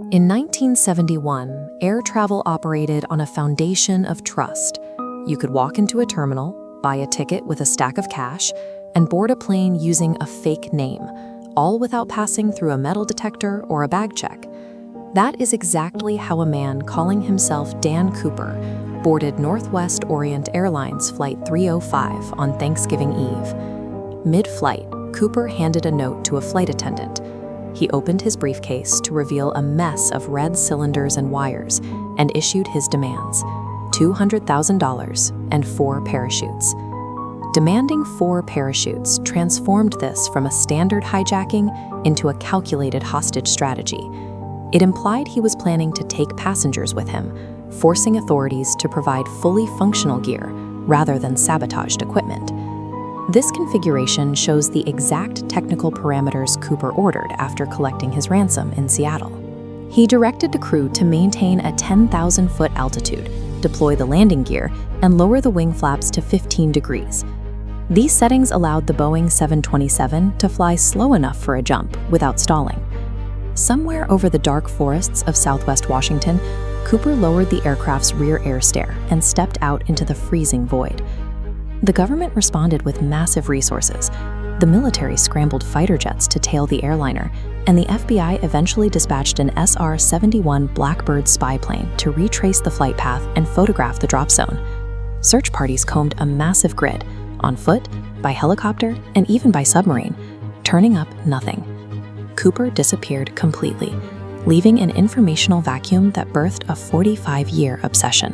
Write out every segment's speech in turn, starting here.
In 1971, air travel operated on a foundation of trust. You could walk into a terminal, buy a ticket with a stack of cash, and board a plane using a fake name, all without passing through a metal detector or a bag check. That is exactly how a man calling himself Dan Cooper boarded Northwest Orient Airlines Flight 305 on Thanksgiving Eve. Mid-flight, Cooper handed a note to a flight attendant. He opened his briefcase to reveal a mess of red cylinders and wires and issued his demands: $200,000 and 4 parachutes. Demanding 4 parachutes transformed this from a standard hijacking into a calculated hostage strategy. It implied he was planning to take passengers with him, forcing authorities to provide fully functional gear rather than sabotaged equipment. This configuration shows the exact technical parameters Cooper ordered after collecting his ransom in Seattle. He directed the crew to maintain a 10,000-foot altitude, deploy the landing gear, and lower the wing flaps to 15 degrees. These settings allowed the Boeing 727 to fly slow enough for a jump without stalling. Somewhere over the dark forests of southwest Washington, Cooper lowered the aircraft's rear air stair and stepped out into the freezing void. The government responded with massive resources. The military scrambled fighter jets to tail the airliner, and the FBI eventually dispatched an SR-71 Blackbird spy plane to retrace the flight path and photograph the drop zone. Search parties combed a massive grid, on foot, by helicopter, and even by submarine, turning up nothing. Cooper disappeared completely, leaving an informational vacuum that birthed a 45-year obsession.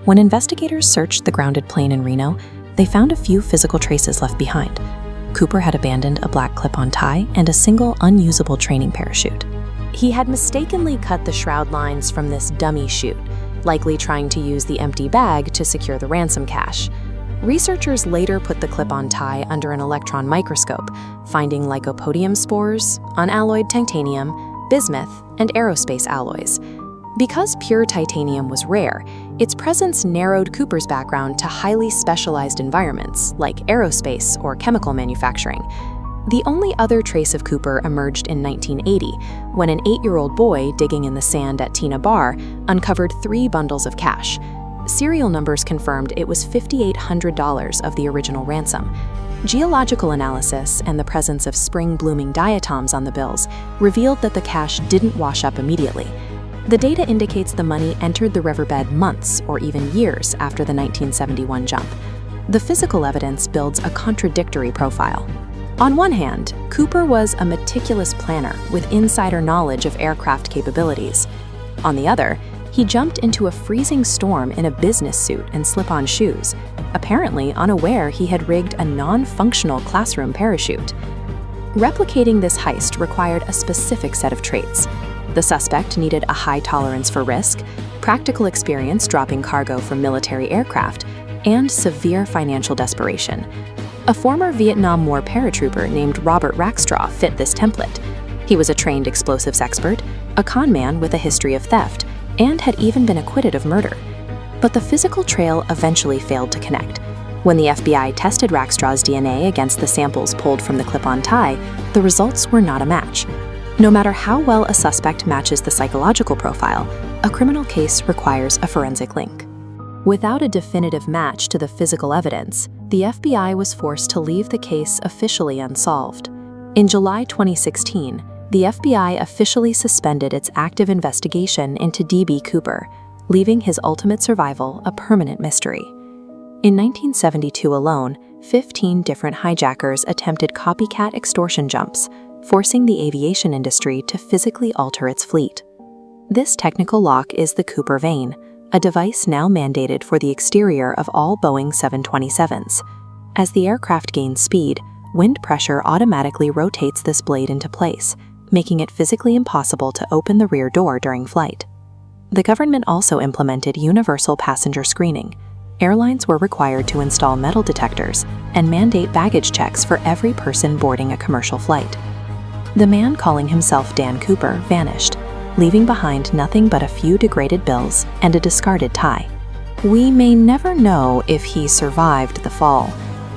When investigators searched the grounded plane in Reno, they found a few physical traces left behind. Cooper had abandoned a black clip-on tie and a single unusable training parachute. He had mistakenly cut the shroud lines from this dummy chute, likely trying to use the empty bag to secure the ransom cash. Researchers later put the clip-on tie under an electron microscope, finding lycopodium spores, unalloyed titanium, bismuth, and aerospace alloys. Because pure titanium was rare, its presence narrowed Cooper's background to highly specialized environments like aerospace or chemical manufacturing. The only other trace of Cooper emerged in 1980, when an 8-year-old boy digging in the sand at Tina Bar uncovered 3 bundles of cash. Serial numbers confirmed it was $5,800 of the original ransom. Geological analysis and the presence of spring-blooming diatoms on the bills revealed that the cash didn't wash up immediately. The data indicates the money entered the riverbed months or even years after the 1971 jump. The physical evidence builds a contradictory profile. On one hand, Cooper was a meticulous planner with insider knowledge of aircraft capabilities. On the other, he jumped into a freezing storm in a business suit and slip-on shoes, apparently unaware he had rigged a non-functional classroom parachute. Replicating this heist required a specific set of traits. The suspect needed a high tolerance for risk, practical experience dropping cargo from military aircraft, and severe financial desperation. A former Vietnam War paratrooper named Robert Rackstraw fit this template. He was a trained explosives expert, a con man with a history of theft, and had even been acquitted of murder. But the physical trail eventually failed to connect. When the FBI tested Rackstraw's DNA against the samples pulled from the clip-on tie, the results were not a match. No matter how well a suspect matches the psychological profile, a criminal case requires a forensic link. Without a definitive match to the physical evidence, the FBI was forced to leave the case officially unsolved. In July 2016, the FBI officially suspended its active investigation into D.B. Cooper, leaving his ultimate survival a permanent mystery. In 1972 alone, 15 different hijackers attempted copycat extortion jumps, forcing the aviation industry to physically alter its fleet. This technical lock is the Cooper vane, a device now mandated for the exterior of all Boeing 727s. As the aircraft gains speed, wind pressure automatically rotates this blade into place, making it physically impossible to open the rear door during flight. The government also implemented universal passenger screening. Airlines were required to install metal detectors and mandate baggage checks for every person boarding a commercial flight. The man calling himself Dan Cooper vanished, leaving behind nothing but a few degraded bills and a discarded tie. We may never know if he survived the fall,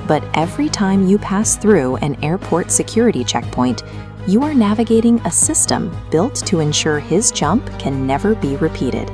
but every time you pass through an airport security checkpoint, you are navigating a system built to ensure his jump can never be repeated.